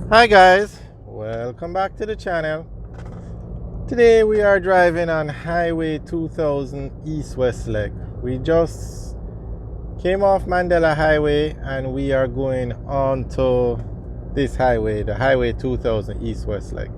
Hi guys, welcome back to the channel. Today we are driving on Highway 2000 East-West leg. We just came off Mandela Highway and we are going on to this highway, the Highway 2000 East-West leg.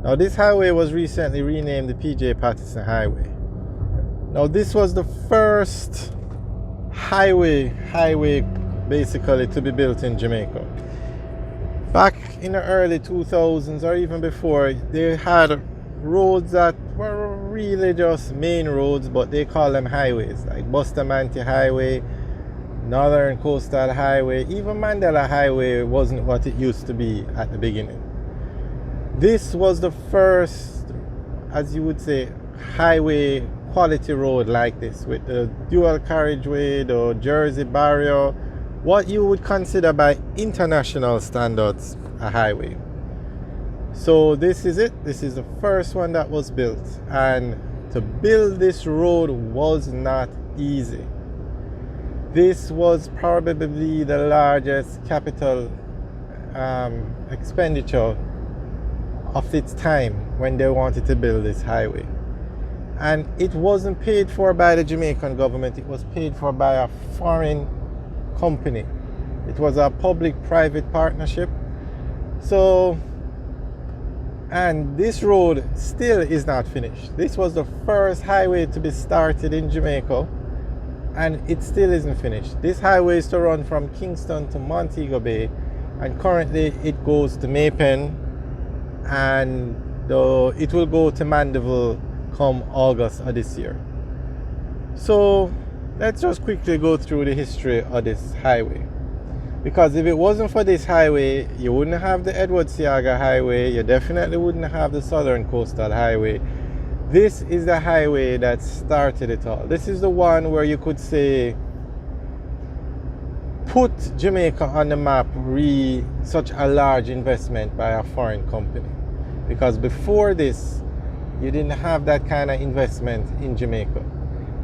Now this highway was recently renamed the PJ Patterson Highway. Now this was the first highway basically to be built in Jamaica. Back in the early 2000s or even before, they had roads that were really just main roads, but they call them highways, like Bustamante Highway, Northern Coastal Highway. Even Mandela Highway wasn't what it used to be at the beginning. This was the first, as you would say, highway quality road like this, with the dual carriageway, the Jersey barrier, what you would consider by international standards a highway. So this is it. This is the first one that was built, and to build this road was not easy. This was probably the largest capital expenditure of its time when they wanted to build this highway. And it wasn't paid for by the Jamaican government, it was paid for by a foreign company. It was a public-private partnership. So, and this road still is not finished. This was the first highway to be started in Jamaica, and it still isn't finished. This highway is to run from Kingston to Montego Bay, and currently it goes to Maypen, and it will go to Mandeville come August of this year. So let's just quickly go through the history of this highway. Because if it wasn't for this highway, you wouldn't have the Edward Seaga Highway, you definitely wouldn't have the Southern Coastal Highway. This is the highway that started it all. This is the one where you could say put Jamaica on the map, such a large investment by a foreign company. Because before this, you didn't have that kind of investment in Jamaica.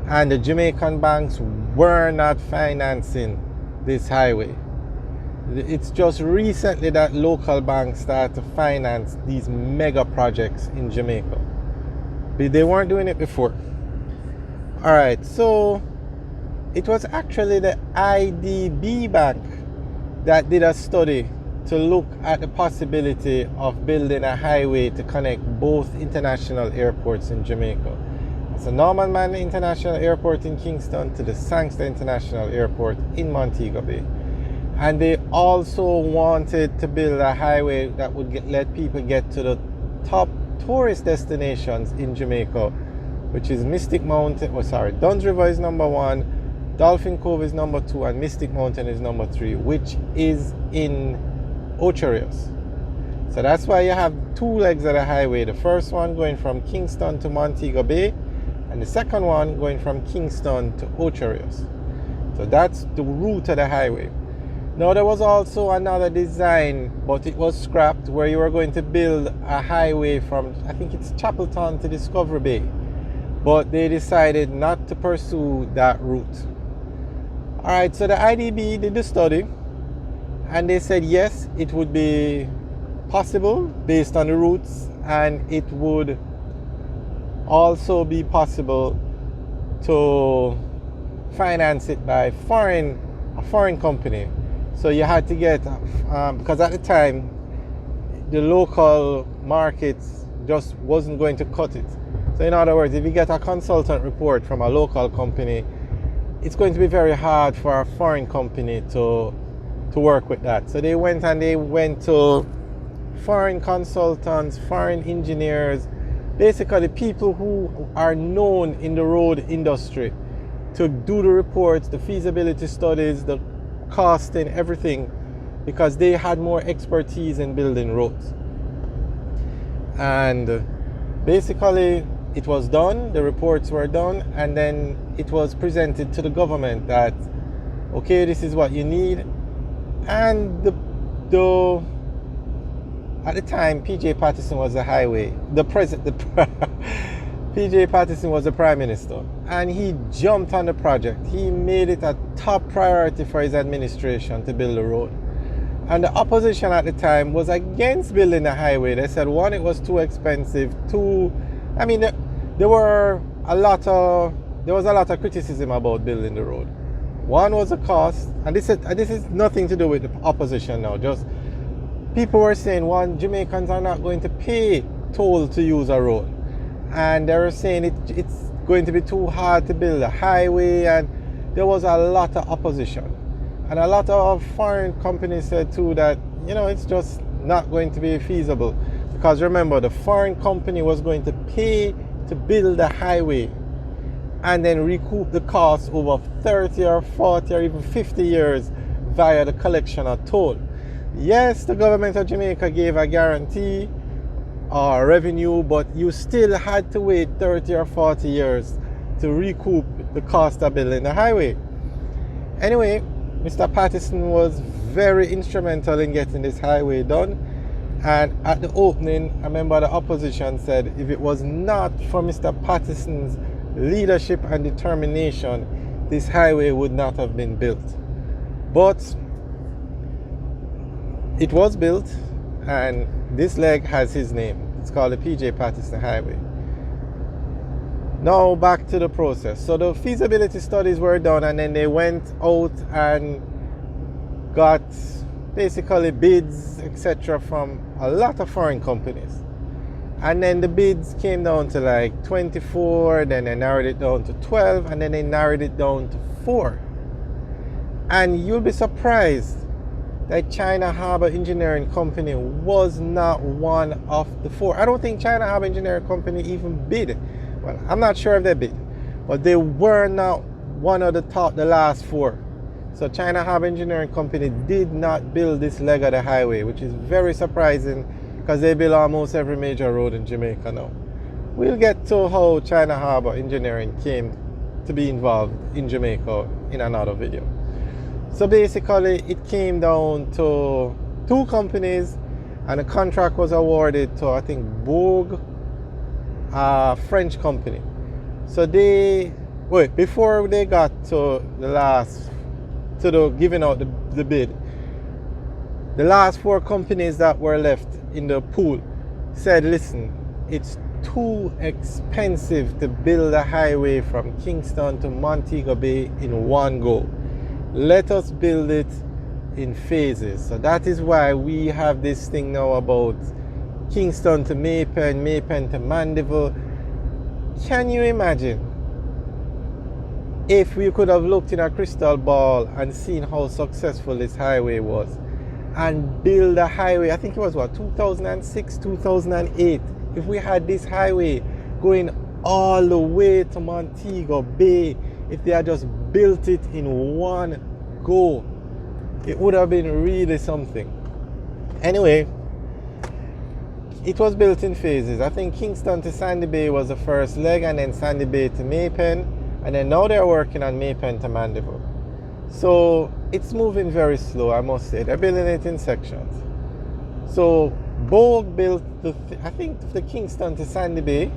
And the Jamaican banks were not financing this highway. It's just recently that local banks started to finance these mega projects in Jamaica. But they weren't doing it before. Alright, so it was actually the IDB Bank that did a study to look at the possibility of building a highway to connect both international airports in Jamaica. It's the Norman Manley International Airport in Kingston to the Sangster International Airport in Montego Bay. And they also wanted to build a highway that would let people get to the top tourist destinations in Jamaica, which is Mystic Mountain, Duns River is number 1, Dolphin Cove is number 2, and Mystic Mountain is number 3, which is in Ocho Rios. So that's why you have two legs of the highway. The first one going from Kingston to Montego Bay, and the second one going from Kingston to Ocho Rios. So that's the route of the highway. Now there was also another design, but it was scrapped, where you were going to build a highway from, I think it's Chapelton to Discovery Bay. But they decided not to pursue that route. Alright, so the IDB did the study, and they said yes, it would be possible based on the routes, and it would also be possible to finance it by a foreign company. So you had to get, because at the time, the local markets just wasn't going to cut it. So in other words, if you get a consultant report from a local company, it's going to be very hard for a foreign company to work with that. So they went to foreign consultants, foreign engineers, basically people who are known in the road industry, to do the reports, the feasibility studies, the costing, everything, because they had more expertise in building roads. And basically it was done, the reports were done, and then it was presented to the government that, okay, this is what you need. And at the time, PJ Patterson was the highway, PJ Patterson was the Prime Minister, and he jumped on the project. He made it a top priority for his administration to build the road. And the opposition at the time was against building the highway. They said, one, it was too expensive. Two, I mean, there was a lot of criticism about building the road. One was the cost, and this is nothing to do with the opposition now. Just people were saying, one, Jamaicans are not going to pay toll to use a road, and they were saying it's going to be too hard to build a highway, and there was a lot of opposition. And a lot of foreign companies said too that, it's just not going to be feasible. Because remember, the foreign company was going to pay to build a highway and then recoup the cost over 30 or 40 or even 50 years via the collection of toll. Yes, the government of Jamaica gave a guarantee or revenue, but you still had to wait 30 or 40 years to recoup the cost of building the highway. Anyway, Mr. Patterson was very instrumental in getting this highway done. And at the opening, I remember the opposition said if it was not for Mr. Patterson's leadership and determination, this highway would not have been built. But it was built, and this leg has his name. It's called the PJ Patterson Highway. Now back to the process. So the feasibility studies were done, and then they went out and got basically bids, etc., from a lot of foreign companies. And then the bids came down to like 24, then they narrowed it down to 12, and then they narrowed it down to 4. And you'll be surprised that China Harbour Engineering Company was not one of the 4. I don't think China Harbour Engineering Company even bid. Well, I'm not sure if they bid, but they were not one of the last 4. So China Harbour Engineering Company did not build this leg of the highway, which is very surprising because they build almost every major road in Jamaica now. We'll get to how China Harbour Engineering came to be involved in Jamaica in another video. So basically it came down to 2 companies, and the contract was awarded to, I think, Bourg, a French company. So before they got to the giving out the bid, the last 4 companies that were left in the pool said, listen, it's too expensive to build a highway from Kingston to Montego Bay in one go. Let us build it in phases. So that is why we have this thing now about Kingston to Maypen, Maypen to Mandeville. Can you imagine if we could have looked in a crystal ball and seen how successful this highway was and build a highway? I think it was 2006, 2008. If we had this highway going all the way to Montego Bay, if they had just built it in one go, it would have been really something. Anyway, it was built in phases. I think Kingston to Sandy Bay was the first leg, and then Sandy Bay to Maypen, and then now they're working on Maypen to Mandeville. So it's moving very slow, I must say. They're building it in sections. So Bogue built I think the Kingston to Sandy Bay.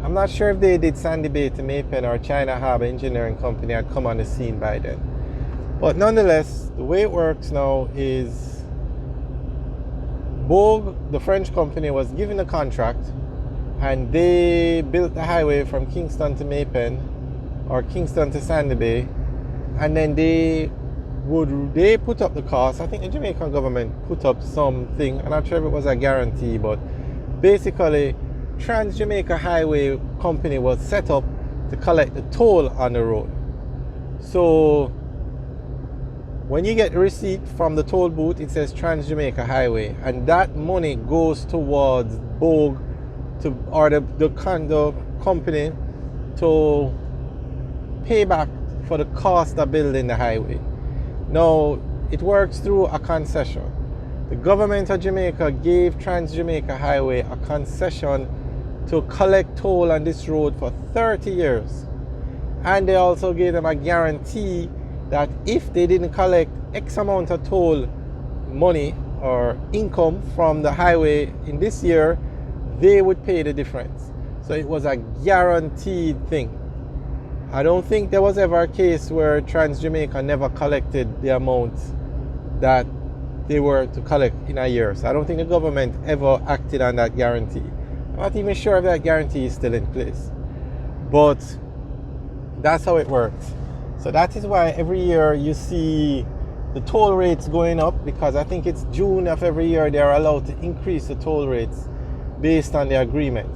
I'm not sure if they did Sandy Bay to Maypen or China Harbour Engineering Company had come on the scene by then. But nonetheless, the way it works now is Bogue, the French company, was given a contract, and they built the highway from Kingston to Maypen or Kingston to Sandy Bay, and then they put up the cost. I think the Jamaican government put up something. I'm not sure if it was a guarantee, but basically Trans Jamaica Highway Company was set up to collect the toll on the road. So when you get the receipt from the toll booth, it says Trans Jamaica Highway, and that money goes towards Bogue or the company to pay back for the cost of building the highway. Now, it works through a concession. The government of Jamaica gave Trans Jamaica Highway a concession to collect toll on this road for 30 years. And they also gave them a guarantee that if they didn't collect X amount of toll money or income from the highway in this year, they would pay the difference. So it was a guaranteed thing. I don't think there was ever a case where Trans Jamaica never collected the amount that they were to collect in a year. So I don't think the government ever acted on that guarantee. I'm not even sure if that guarantee is still in place. But that's how it works. So that is why every year you see the toll rates going up, because I think it's June of every year they are allowed to increase the toll rates based on the agreement.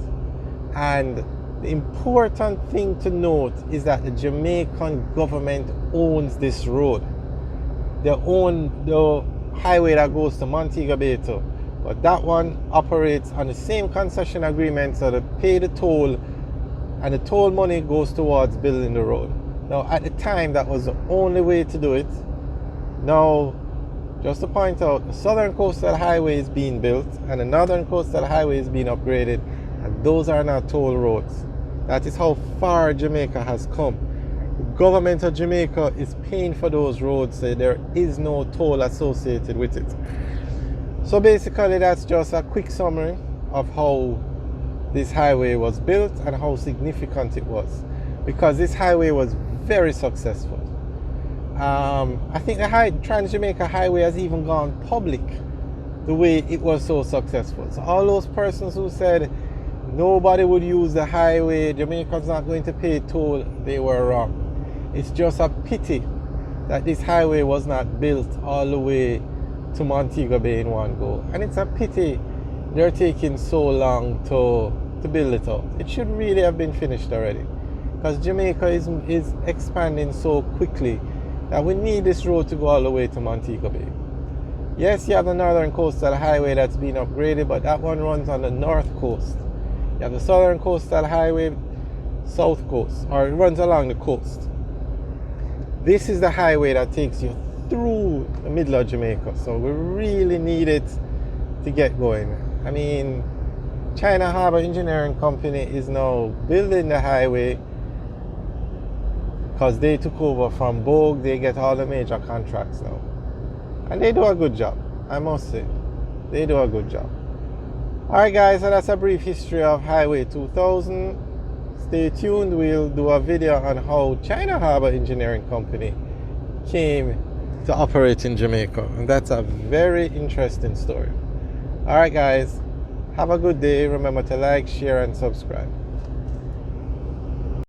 And the important thing to note is that the Jamaican government owns this road. They own the highway that goes to Montego Bay too. But that one operates on the same concession agreement, so they pay the toll and the toll money goes towards building the road. Now at the time that was the only way to do it. Now, just to point out, the Southern Coastal Highway is being built and the Northern Coastal Highway is being upgraded, and those are not toll roads. That is how far Jamaica has come. The government of Jamaica is paying for those roads, so there is no toll associated with it. So basically that's just a quick summary of how this highway was built and how significant it was, because this highway was very successful. I think the Trans-Jamaica Highway has even gone public, the way it was so successful. So all those persons who said nobody would use the highway, Jamaica's not going to pay toll, they were wrong. It's just a pity that this highway was not built all the way to Montego Bay in one go. And it's a pity they're taking so long to build it out. It should really have been finished already, because Jamaica is expanding so quickly that we need this road to go all the way to Montego Bay. Yes, you have the Northern Coastal Highway that's been upgraded, but that one runs on the north coast. You have the Southern Coastal Highway, south coast, or it runs along the coast. This is the highway that takes you through the middle of Jamaica, so we really need it to get going. I mean, China Harbour Engineering Company is now building the highway because they took over from Bogue. They get all the major contracts now, and they do a good job, I must say. They do a good job. Alright guys, so that's a brief history of Highway 2000. Stay tuned, we'll do a video on how China Harbour Engineering Company came to operate in Jamaica, and that's a very interesting story. Alright guys, have a good day. Remember to like, share and subscribe.